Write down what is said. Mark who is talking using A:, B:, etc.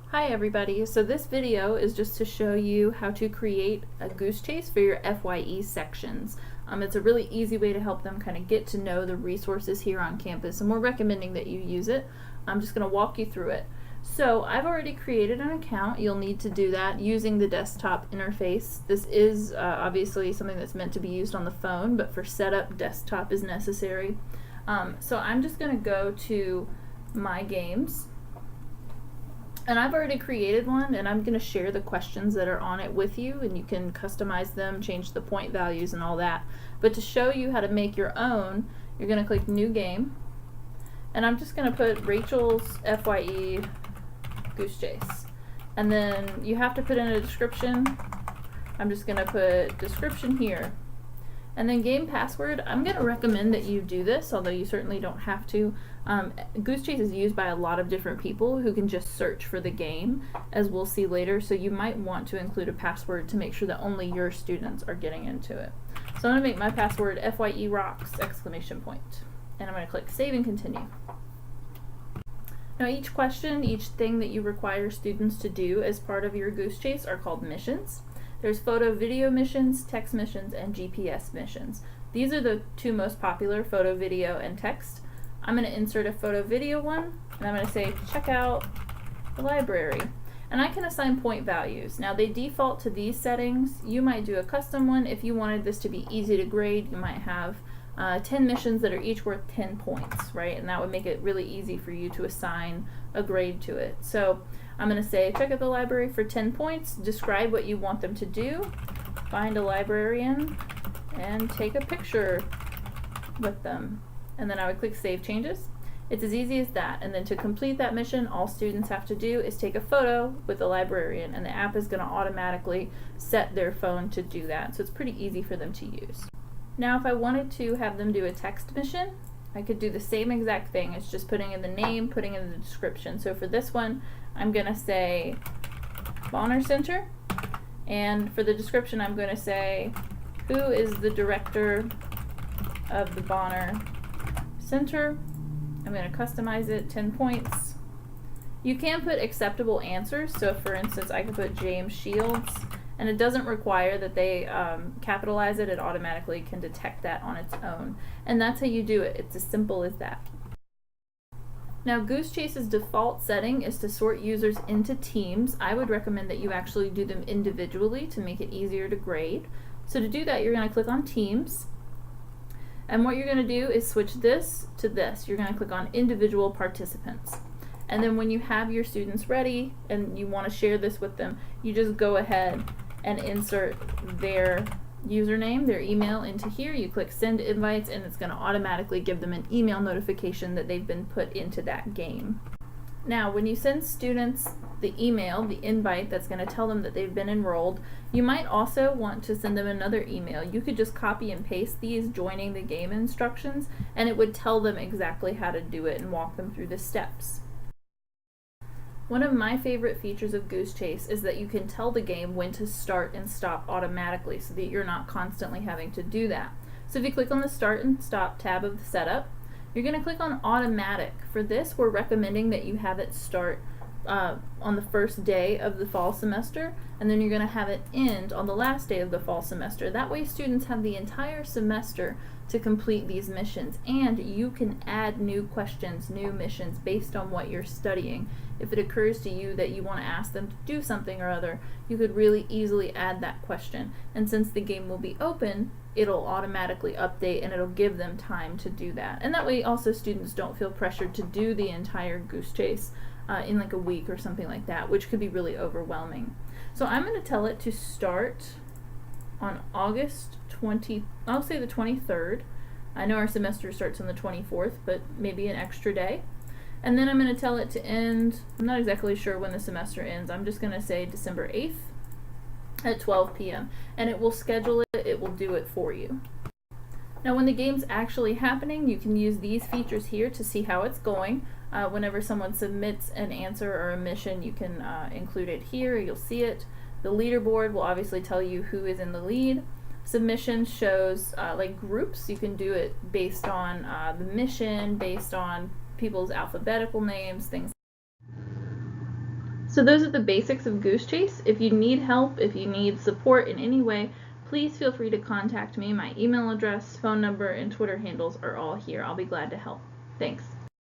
A: Hi everybody, so this video is just to show you how to create a Goosechase for your FYE sections. It's a really easy way to help them kind of get to know the resources here on campus, and we're recommending that you use it. I'm just going to walk you through it. So I've already created an account. You'll need to do that using the desktop interface. This is obviously something that's meant to be used on the phone, but for setup, desktop is necessary. So I'm just going to go to My Games. And I've already created one, and I'm going to share the questions that are on it with you, and you can customize them, change the point values and all that. But to show you how to make your own, you're going to click New Game, and I'm just going to put Rachel's FYE Goosechase. And then you have to put in a description. I'm just going to put description here. And then game password, I'm going to recommend that you do this, although you certainly don't have to. Goosechase is used by a lot of different people who can just search for the game, as we'll see later, so you might want to include a password to make sure that only your students are getting into it. So I'm going to make my password FYE rocks! And I'm going to click Save and Continue. Now each question, each thing that you require students to do as part of your Goosechase are called missions. There's photo video missions, text missions, and GPS missions. These are the two most popular, photo, video, and text. I'm going to insert a photo video one, and I'm going to say check out the library. And I can assign point values. Now they default to these settings. You might do a custom one. If you wanted this to be easy to grade, you might have 10 missions that are each worth 10 points, right? And that would make it really easy for you to assign a grade to it. So I'm going to say check out the library for 10 points, describe what you want them to do, find a librarian, and take a picture with them. And then I would click Save Changes. It's as easy as that. And then to complete that mission, all students have to do is take a photo with the librarian, and the app is going to automatically set their phone to do that. So it's pretty easy for them to use. Now if I wanted to have them do a text mission, I could do the same exact thing. It's just putting in the name, putting in the description. So for this one, I'm going to say Bonner Center, and for the description I'm going to say who is the director of the Bonner Center. I'm going to customize it, 10 points. You can put acceptable answers, so for instance I could put James Shields, and it doesn't require that they capitalize it. It automatically can detect that on its own. And that's how you do it. It's as simple as that. Now Goosechase's default setting is to sort users into teams. I would recommend that you actually do them individually to make it easier to grade. So to do that, you're going to click on Teams. And what you're going to do is switch this to this. You're going to click on Individual Participants. And then when you have your students ready and you want to share this with them, you just go ahead and insert their username, their email into here. You click Send Invites, and it's going to automatically give them an email notification that they've been put into that game. Now when you send students the email, the invite that's going to tell them that they've been enrolled, you might also want to send them another email. You could just copy and paste these joining the game instructions, and it would tell them exactly how to do it and walk them through the steps. One of my favorite features of Goosechase is that you can tell the game when to start and stop automatically so that you're not constantly having to do that. So if you click on the Start and Stop tab of the setup, you're going to click on Automatic. For this, we're recommending that you have it start on the first day of the fall semester, and then you're going to have it end on the last day of the fall semester. That way students have the entire semester to complete these missions, and you can add new questions, new missions based on what you're studying. If it occurs to you that you want to ask them to do something or other, you could really easily add that question. And since the game will be open, it'll automatically update and it'll give them time to do that. And that way also students don't feel pressured to do the entire Goosechase in like a week or something like that, which could be really overwhelming. So I'm going to tell it to start on August 20, I'll say the 23rd. I know our semester starts on the 24th, but maybe an extra day. And then I'm going to tell it to end, I'm not exactly sure when the semester ends, I'm just going to say December 8th at 12 p.m. and it will schedule it, it will do it for you. Now when the game's actually happening, you can use these features here to see how it's going. Whenever someone submits an answer or a mission, you can include it here, you'll see it. The leaderboard will obviously tell you who is in the lead. Submissions shows like groups. You can do it based on the mission, based on people's alphabetical names, things. So those are the basics of Goosechase. If you need help, if you need support in any way, please feel free to contact me. My email address, phone number, and Twitter handles are all here. I'll be glad to help. Thanks.